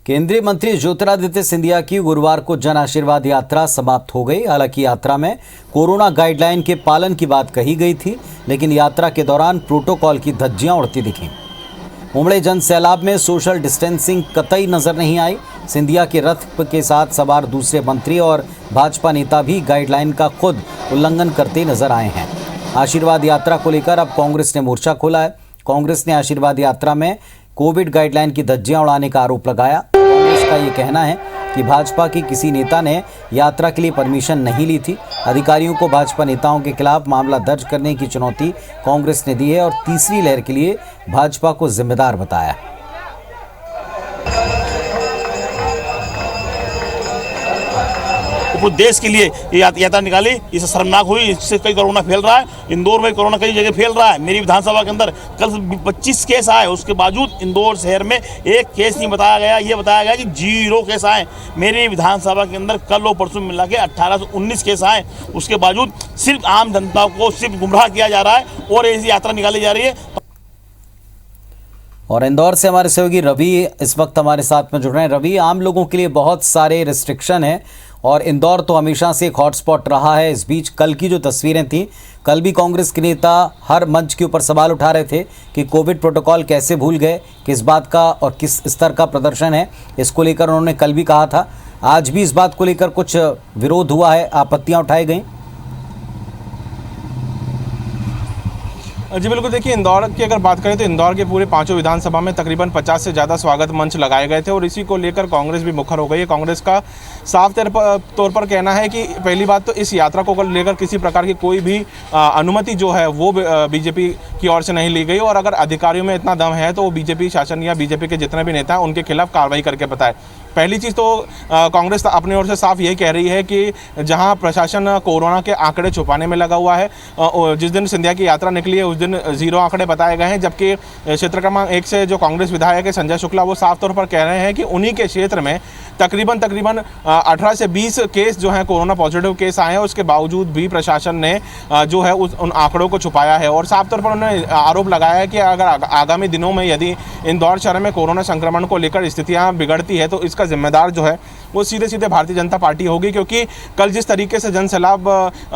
केंद्रीय मंत्री ज्योतिरादित्य सिंधिया की गुरुवार को जन आशीर्वाद यात्रा समाप्त हो गई। हालांकि यात्रा में कोरोना गाइडलाइन के पालन की बात कही गई थी, लेकिन यात्रा के दौरान प्रोटोकॉल की धज्जियां उड़ती दिखीं। उमड़े जन सैलाब में सोशल डिस्टेंसिंग कतई नजर नहीं आई। सिंधिया के रथ के साथ सवार दूसरे मंत्री और भाजपा नेता भी गाइडलाइन का खुद उल्लंघन करते नजर आए हैं। आशीर्वाद यात्रा को लेकर अब कांग्रेस ने मोर्चा खोला है। कांग्रेस ने आशीर्वाद यात्रा में कोविड गाइडलाइन की धज्जियां उड़ाने का आरोप लगाया। कांग्रेस का ये कहना है कि भाजपा के किसी नेता ने यात्रा के लिए परमिशन नहीं ली थी। अधिकारियों को भाजपा नेताओं के खिलाफ मामला दर्ज करने की चुनौती कांग्रेस ने दी है और तीसरी लहर के लिए भाजपा को जिम्मेदार बताया है। पूरे देश के लिए ये यात्रा निकाली, इससे शर्मनाक हुई। इससे कई कोरोना फैल रहा है। इंदौर में कोरोना कई जगह फैल रहा है। मेरी विधानसभा के अंदर कल 25 केस आए, उसके बावजूद इंदौर शहर में एक केस नहीं बताया गया। ये बताया गया कि 0 केस आए। मेरी विधानसभा के अंदर कल और परसों मिला के 1819 केस आए। उसके बावजूद सिर्फ आम जनता को सिर्फ गुमराह किया जा रहा है और ऐसी यात्रा निकाली जा रही है। और इंदौर से हमारे सहयोगी रवि इस वक्त हमारे साथ में जुड़ रहे हैं। रवि, आम लोगों के लिए बहुत सारे रिस्ट्रिक्शन हैं और इंदौर तो हमेशा से एक हॉटस्पॉट रहा है। इस बीच कल की जो तस्वीरें थीं, कल भी कांग्रेस के नेता हर मंच के ऊपर सवाल उठा रहे थे कि कोविड प्रोटोकॉल कैसे भूल गए, किस बात का और किस स्तर का प्रदर्शन है। इसको लेकर उन्होंने कल भी कहा था। आज भी इस बात को लेकर कुछ विरोध हुआ है, आपत्तियां उठाई गई। जी बिल्कुल, देखिए इंदौर की अगर बात करें तो इंदौर के पूरे 5 विधानसभा में तकरीबन 50 से ज़्यादा स्वागत मंच लगाए गए थे और इसी को लेकर कांग्रेस भी मुखर हो गई है। कांग्रेस का साफ तौर पर कहना है कि पहली बात तो इस यात्रा को लेकर किसी प्रकार की कोई भी अनुमति जो है वो बीजेपी की ओर से नहीं ली गई और अगर अधिकारियों में इतना दम है तो वो बीजेपी शासन या बीजेपी के जितने भी नेता हैं उनके खिलाफ कार्रवाई करके बताए। पहली चीज़ तो कांग्रेस अपनी ओर से साफ यही कह रही है कि जहां प्रशासन कोरोना के आंकड़े छुपाने में लगा हुआ है, जिस दिन सिंधिया की यात्रा निकली है उस दिन 0 आंकड़े बताए गए हैं, जबकि क्षेत्र क्रमांक 1 से जो कांग्रेस विधायक है संजय शुक्ला वो साफ तौर पर कह रहे हैं कि उन्हीं के क्षेत्र में तकरीबन 18 से 20 केस जो हैं कोरोना पॉजिटिव केस आए हैं। उसके बावजूद भी प्रशासन ने जो है उन आंकड़ों को छुपाया है और साफ तौर पर उन्होंने आरोप लगाया है कि अगर आगामी दिनों में यदि इंदौर शहर में कोरोना संक्रमण को लेकर स्थितियाँ बिगड़ती है तो इसका जिम्मेदार जो है वो सीधे सीधे भारतीय जनता पार्टी होगी, क्योंकि कल जिस तरीके से जनसैलाब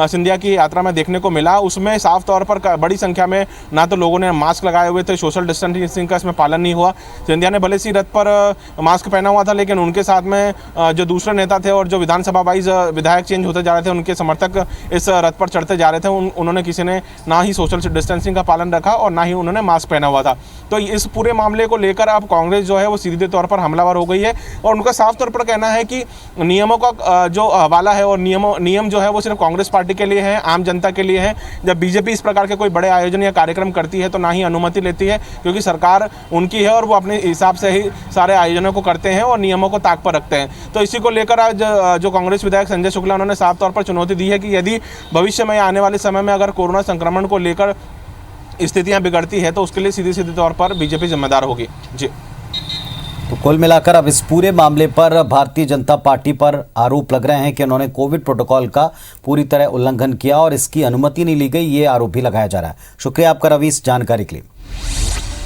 सिंधिया की यात्रा में देखने को मिला उसमें साफ तौर पर बड़ी संख्या में ना तो लोगों ने मास्क लगाए हुए थे, सोशल डिस्टेंसिंग का इसमें पालन नहीं हुआ। सिंधिया ने भले सी रथ पर मास्क पहना हुआ था, लेकिन उनके साथ में जो दूसरे नेता थे और जो विधानसभा वाइज विधायक चेंज होते जा रहे थे, उनके समर्थक इस रथ पर चढ़ते जा रहे थे, उन्होंने किसी ने ना ही सोशल डिस्टेंसिंग का पालन रखा और ना ही उन्होंने मास्क पहना हुआ था। तो इस पूरे मामले को लेकर अब कांग्रेस जो है वो सीधे तौर पर हमलावर हो गई है और उनका साफ तौर पर कहना है कि नियमों का जो हवाला है और नियम जो है वो सिर्फ कांग्रेस पार्टी के लिए है, आम जनता के लिए है। जब बीजेपी इस प्रकार के कोई बड़े आयोजन या कार्यक्रम करती है तो ना ही अनुमति लेती है, क्योंकि सरकार उनकी है और वो अपने हिसाब से ही सारे आयोजनों को करते हैं और नियमों को ताक पर रखते हैं। तो इसी को लेकर आज जो कांग्रेस विधायक संजय शुक्ला उन्होंने साफ तौर पर चुनौती दी है कि यदि भविष्य में आने वाले समय में अगर कोरोना संक्रमण को लेकर स्थितियां बिगड़ती है तो उसके लिए सीधे तौर पर बीजेपी जिम्मेदार होगी। जी, तो कुल मिलाकर अब इस पूरे मामले पर भारतीय जनता पार्टी पर आरोप लग रहे हैं कि उन्होंने कोविड प्रोटोकॉल का पूरी तरह उल्लंघन किया और इसकी अनुमति नहीं ली गई, ये आरोप भी लगाया जा रहा है। शुक्रिया आपका रवि इस जानकारी के लिए।